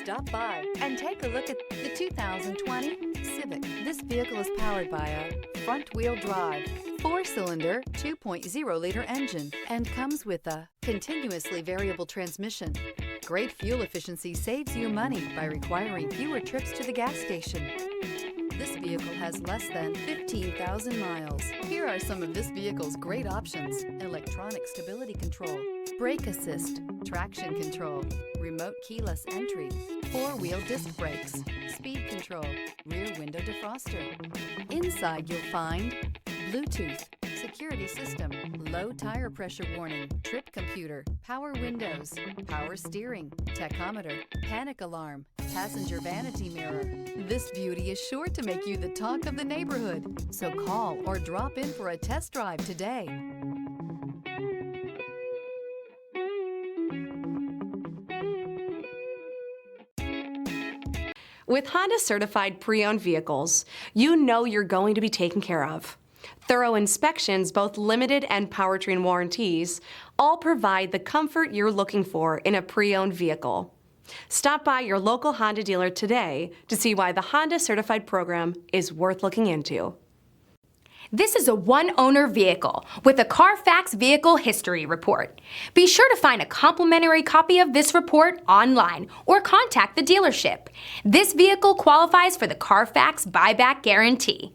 Stop by and take a look at the 2020 Civic. This vehicle is powered by a front-wheel drive, 4-cylinder, 2.0-liter engine, and comes with a continuously variable transmission. Great fuel efficiency saves you money by requiring fewer trips to the gas station. This vehicle has less than 15,000 miles. Here are some of this vehicle's great options: electronic stability control, brake assist, traction control, remote keyless entry, 4-wheel disc brakes, speed control, rear window defroster. Inside you'll find Bluetooth, security system, low tire pressure warning, trip computer, power windows, power steering, tachometer, panic alarm, passenger vanity mirror. This beauty is sure to make you the talk of the neighborhood. So call or drop in for a test drive today. With Honda Certified Pre-Owned Vehicles, you know you're going to be taken care of. Thorough inspections, both limited and powertrain warranties, all provide the comfort you're looking for in a pre-owned vehicle. Stop by your local Honda dealer today to see why the Honda Certified program is worth looking into. This is a one-owner vehicle with a CARFAX Vehicle History Report. Be sure to find a complimentary copy of this report online or contact the dealership. This vehicle qualifies for the CARFAX Buyback Guarantee.